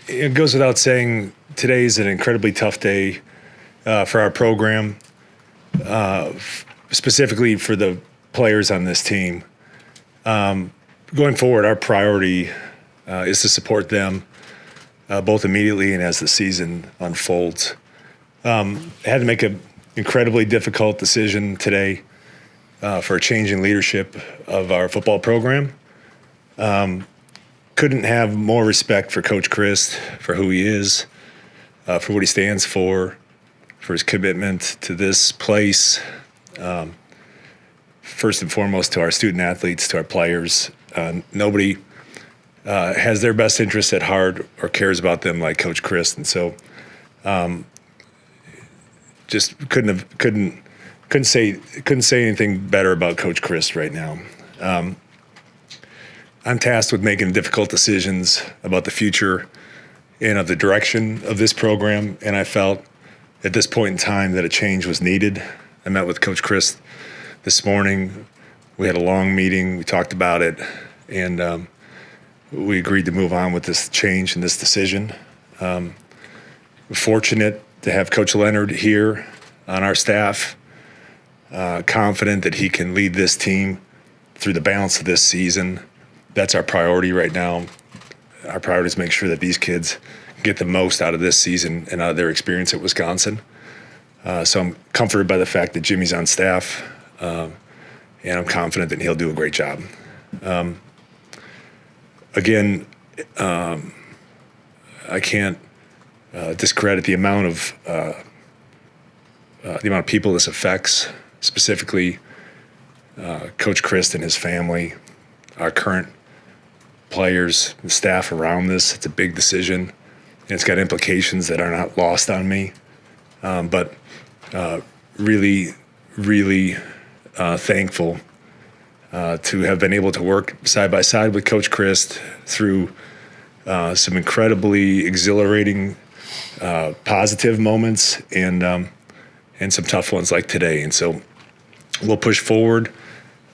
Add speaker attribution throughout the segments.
Speaker 1: it goes without saying, today is an incredibly tough day for our program, specifically for the players on this team. Going forward, our priority is to support them both immediately and as the season unfolds. I had to make an incredibly difficult decision today for a change in leadership of our football program. Couldn't have more respect for Coach Christ, for who he is, for what he stands for his commitment to this place, first and foremost to our student athletes, to our players. Nobody has their best interests at heart or cares about them like Coach Christ, and so just couldn't say anything better about Coach Christ right now. I'm tasked with making difficult decisions about the future and of the direction of this program, and I felt at this point in time that a change was needed. I met with Coach Christ this morning. We had a long meeting. We talked about it, and we agreed to move on with this change and this decision. We're fortunate to have Coach Leonhard here on our staff, confident that he can lead this team through the balance of this season. That's our priority right now. Our priority is to make sure that these kids get the most out of this season and out of their experience at Wisconsin. So I'm comforted by the fact that Jimmy's on staff, and I'm confident that he'll do a great job. Again, I can't discredit the amount of people this affects, specifically Coach Christ and his family, our current players, the staff around this. It's a big decision, and it's got implications that are not lost on me. But really, really thankful to have been able to work side by side with Coach Christ through some incredibly exhilarating, positive moments and some tough ones like today. And so we'll push forward,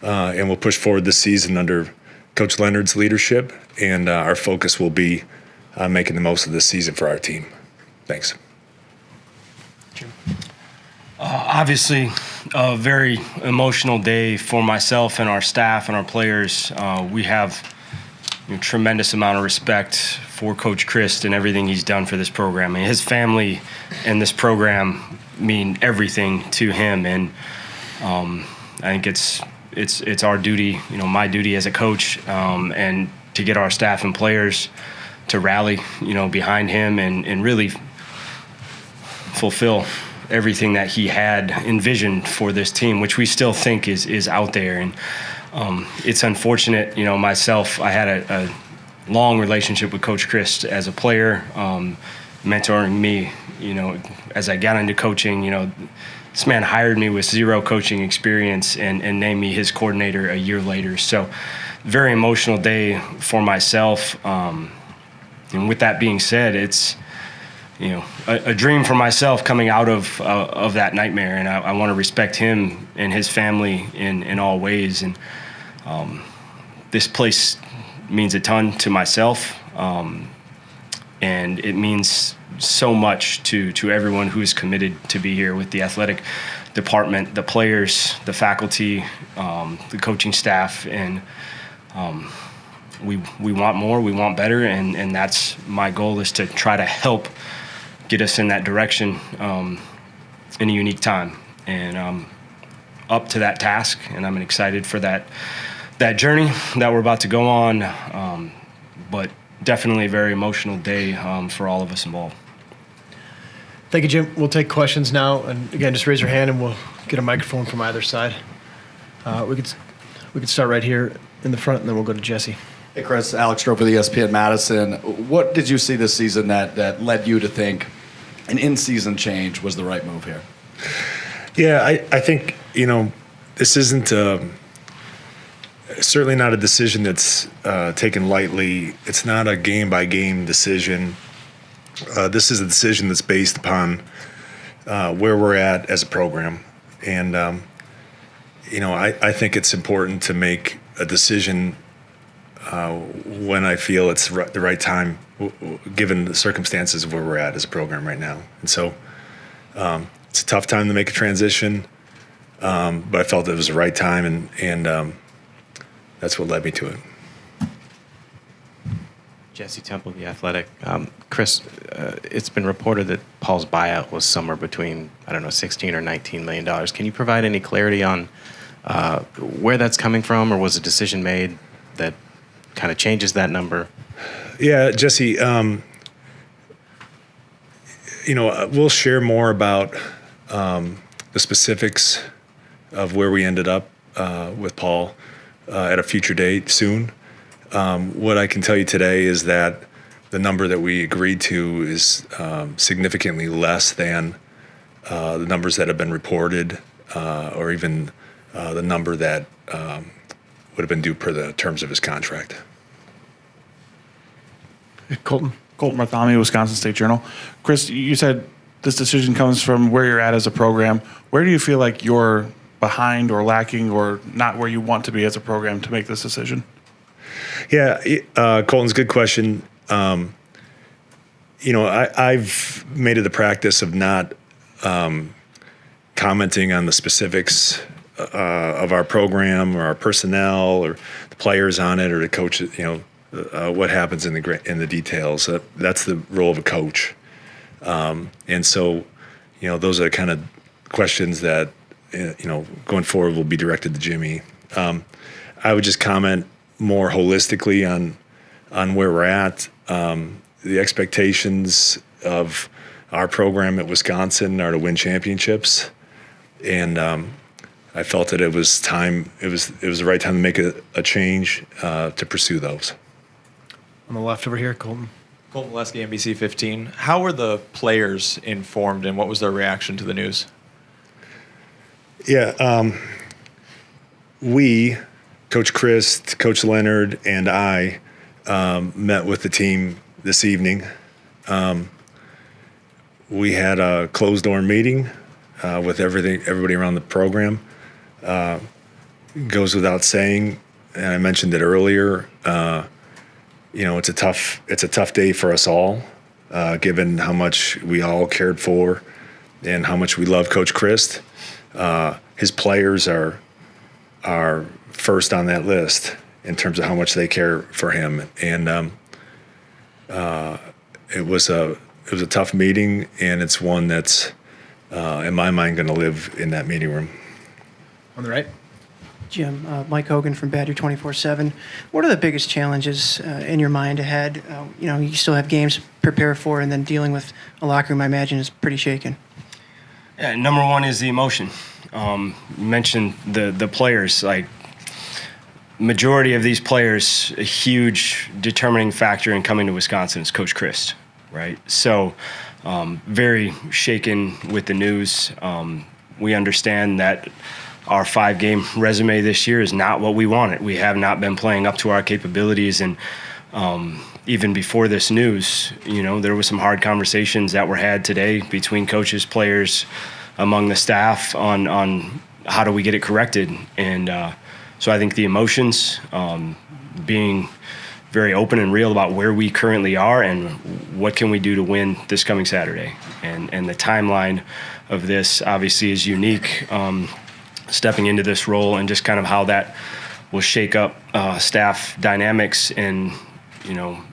Speaker 1: and we'll push forward this season under Coach Leonhard's leadership, and our focus will be on making the most of this season for our team. Thanks.
Speaker 2: Obviously, a very emotional day for myself and our staff and our players. We have a tremendous amount of respect for Coach Christ and everything he's done for this program. And his family and this program mean everything to him, and I think it's our duty, my duty as a coach, and to get our staff and players to rally, behind him and really fulfill everything that he had envisioned for this team, which we still think is out there. And it's unfortunate, myself, I had a long relationship with Coach Christ as a player, mentoring me, as I got into coaching. This man hired me with zero coaching experience and named me his coordinator a year later. So very emotional day for myself. And with that being said, it's, a dream for myself coming out of that nightmare. And I want to respect him and his family in all ways. And this place means a ton to myself. And it means so much to everyone who is committed to be here with the athletic department, the players, the faculty, the coaching staff, and we want more, we want better, and that's my goal, is to try to help get us in that direction in a unique time. And I'm up to that task, and I'm excited for that journey that we're about to go on, but definitely a very emotional day for all of us involved.
Speaker 3: Thank you, Jim. We'll take questions now, and again, just raise your hand, and we'll get a microphone from either side. We could start right here in the front, and then we'll go to Jesse.
Speaker 4: Hey, Chris. Alex Strope with ESPN Madison. What did you see this season that led you to think an in-season change was the right move here?
Speaker 1: Yeah, I think, this isn't certainly not a decision that's taken lightly. It's not a game-by-game decision. This is a decision that's based upon where we're at as a program. And, I think it's important to make a decision when I feel it's the right time, given the circumstances of where we're at as a program right now. And so it's a tough time to make a transition, but I felt it was the right time, and that's what led me to it.
Speaker 5: Jesse Temple, The Athletic. Chris, it's been reported that Paul's buyout was somewhere between, I don't know, $16 or $19 million. Can you provide any clarity on where that's coming from, or was a decision made that kind of changes that number?
Speaker 1: Yeah, Jesse, we'll share more about the specifics of where we ended up with Paul at a future date soon. What I can tell you today is that the number that we agreed to is significantly less than the numbers that have been reported, or even the number that would have been due per the terms of his contract.
Speaker 3: Colton.
Speaker 6: Colton Marthami, Wisconsin State Journal. Chris, you said this decision comes from where you're at as a program. Where do you feel like you're behind or lacking or not where you want to be as a program to make this decision?
Speaker 1: Yeah, Colton's a good question. I've made it a practice of not commenting on the specifics of our program or our personnel or the players on it or the coaches. What happens in the details. That's the role of a coach, and so those are the kind of questions that going forward will be directed to Jimmy. I would just comment more holistically on where we're at. The expectations of our program at Wisconsin are to win championships, and I felt that it was time. It was the right time to make a change to pursue those.
Speaker 3: On the left over here, Colton.
Speaker 7: Colton Molesky, NBC 15. How were the players informed, and what was their reaction to the news?
Speaker 1: Yeah, we, Coach Chris, Coach Leonhard, and I met with the team this evening. We had a closed-door meeting with everybody around the program. Goes without saying, and I mentioned it earlier. It's a tough day for us all, given how much we all cared for and how much we love Coach Chris. His players are first on that list in terms of how much they care for him, and it was a tough meeting, and it's one that's in my mind going to live in that meeting room.
Speaker 3: On the right.
Speaker 8: Jim, Mike Hogan from Badger 24/7. What are the biggest challenges in your mind ahead? You still have games to prepare for, and then dealing with a locker room, I imagine, is pretty shaken.
Speaker 2: Yeah, number one is the emotion. You mentioned the players. Like, majority of these players, a huge determining factor in coming to Wisconsin is Coach Chris, right? So very shaken with the news. We understand that our 5-game resume this year is not what we wanted. We have not been playing up to our capabilities, and even before this news, there were some hard conversations that were had today between coaches, players, among the staff on how do we get it corrected. And so I think the emotions, being very open and real about where we currently are and what can we do to win this coming Saturday. And the timeline of this obviously is unique, stepping into this role and just kind of how that will shake up staff dynamics and,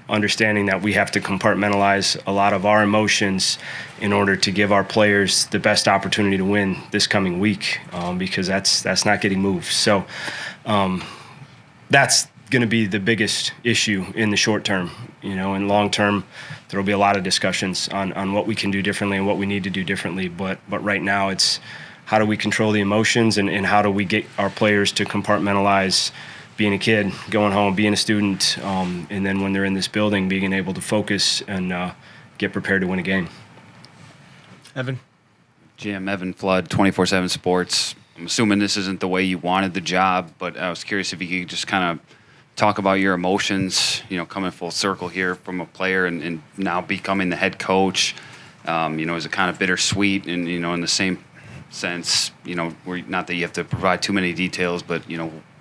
Speaker 2: understanding that we have to compartmentalize a lot of our emotions in order to give our players the best opportunity to win this coming week, because that's not getting moved. So that's going to be the biggest issue in the short term. In long term, there will be a lot of discussions on what we can do differently and what we need to do differently. But right now, it's how do we control the emotions and how do we get our players to compartmentalize being a kid, going home, being a student, and then when they're in this building, being able to focus and get prepared to win a game.
Speaker 3: Evan.
Speaker 9: Jim, Evan Flood, 24/7 Sports. I'm assuming this isn't the way you wanted the job, but I was curious if you could just kind of talk about your emotions, coming full circle here from a player and now becoming the head coach. Is it kind of bittersweet and, in the same sense, not that you have to provide too many details, but,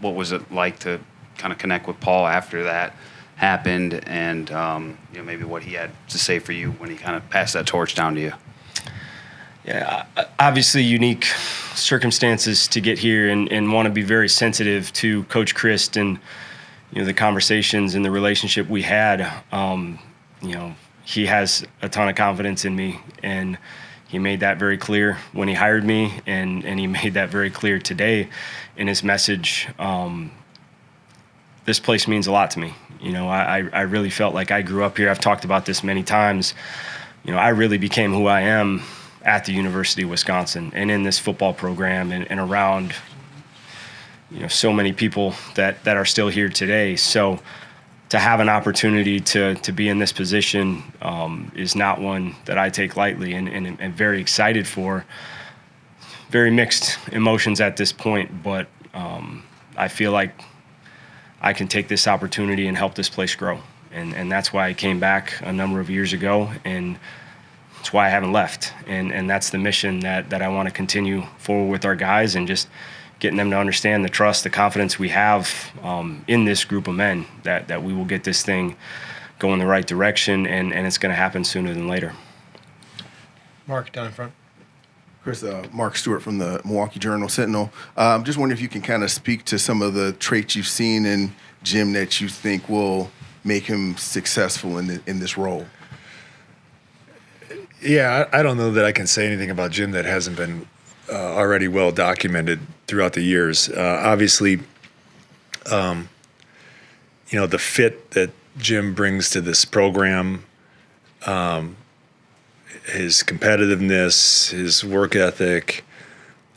Speaker 9: what was it like to kind of connect with Paul after that happened, and maybe what he had to say for you when he kind of passed that torch down to you?
Speaker 2: Yeah, obviously unique circumstances to get here, and want to be very sensitive to Coach Christ and the conversations and the relationship we had. He has a ton of confidence in me, and he made that very clear when he hired me, and he made that very clear today in his message. This place means a lot to me. I really felt like I grew up here. I've talked about this many times. I really became who I am at the University of Wisconsin and in this football program and around so many people that are still here today. So to have an opportunity to be in this position is not one that I take lightly, and very excited for. Very mixed emotions at this point, but I feel like I can take this opportunity and help this place grow. And that's why I came back a number of years ago, and that's why I haven't left. And that's the mission that I want to continue forward with our guys, and just getting them to understand the trust, the confidence we have in this group of men, that we will get this thing going the right direction, and it's going to happen sooner than later.
Speaker 3: Mark, down in front.
Speaker 10: Chris, Mark Stewart from the Milwaukee Journal-Sentinel. Just wondering if you can kind of speak to some of the traits you've seen in Jim that you think will make him successful in this role.
Speaker 1: Yeah, I don't know that I can say anything about Jim that hasn't been already well documented throughout the years. Obviously, the fit that Jim brings to this program, his competitiveness, his work ethic,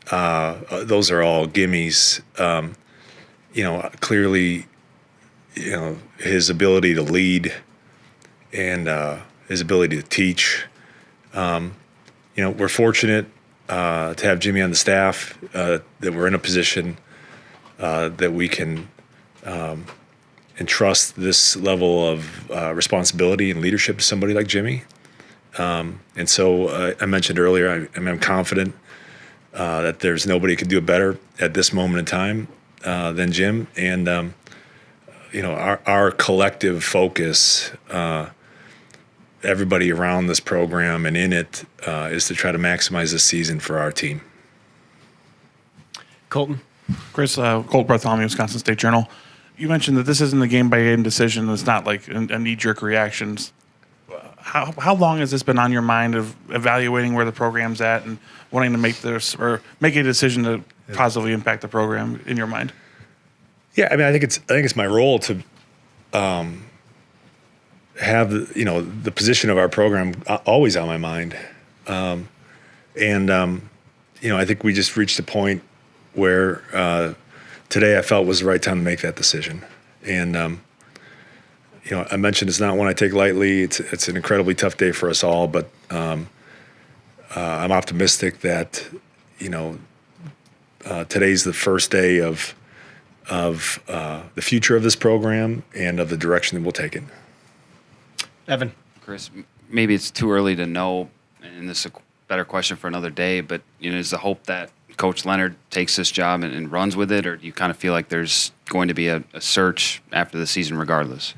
Speaker 1: those are all gimmies. Clearly, his ability to lead and his ability to teach. We're fortunate to have Jimmy on the staff, that we're in a position that we can entrust this level of responsibility and leadership to somebody like Jimmy. And so I mentioned earlier, I'm confident that there's nobody who can do it better at this moment in time than Jim. And, our collective focus, everybody around this program and in it, is to try to maximize this season for our team.
Speaker 3: Colton.
Speaker 6: Chris, Colt Bartholomew, Wisconsin State Journal. You mentioned that this isn't a game-by-game decision. It's not like a knee-jerk reactions. How long has this been on your mind of evaluating where the program's at and wanting to make a decision to positively impact the program in your mind?
Speaker 1: Yeah, I think it's my role to have the position of our program always on my mind, I think we just reached a point where today I felt was the right time to make that decision. And I mentioned it's not one I take lightly. It's an incredibly tough day for us all, but I'm optimistic that today's the first day of the future of this program and of the direction that we'll take it.
Speaker 3: Evan.
Speaker 9: Chris, maybe it's too early to know, and this is a better question for another day, but is the hope that Coach Leonhard takes this job and runs with it, or do you kind of feel like there's going to be a search after the season regardless?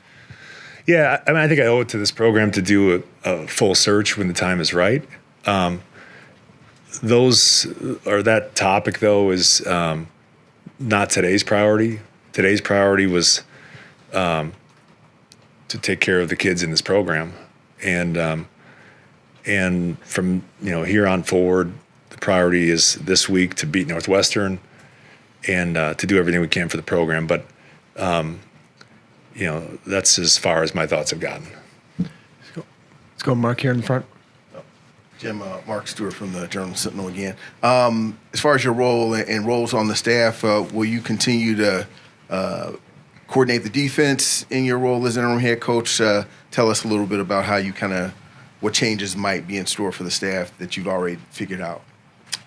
Speaker 1: Yeah, I think I owe it to this program to do a full search when the time is right. That topic, though, is not today's priority. Today's priority was to take care of the kids in this program, and from here on forward, the priority is this week to beat Northwestern and to do everything we can for the program. But that's as far as my thoughts have gotten.
Speaker 3: Let's go, Mark, here in the front.
Speaker 10: Jim, Mark Stewart from the Journal-Sentinel again. As far as your role and roles on the staff, will you continue to coordinate the defense in your role as interim head coach? Tell us a little bit about how you what changes might be in store for the staff that you've already figured out.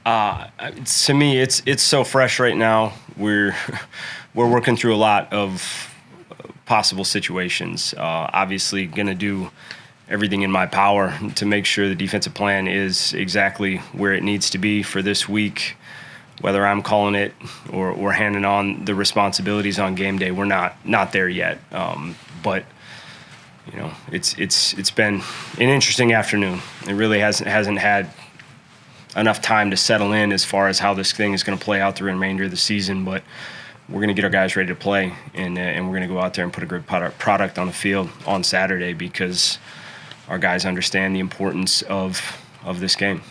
Speaker 2: To me, it's so fresh right now. We're working through a lot of possible situations. Obviously, going to do everything in my power to make sure the defensive plan is exactly where it needs to be for this week. whether I'm calling it or handing on the responsibilities on game day, we're not there yet. But you know, it's been an interesting afternoon. It really hasn't had enough time to settle in as far as how this thing is going to play out the remainder of the season. But we're going to get our guys ready to play, and we're going to go out there and put a good product on the field on Saturday because our guys understand the importance of this game.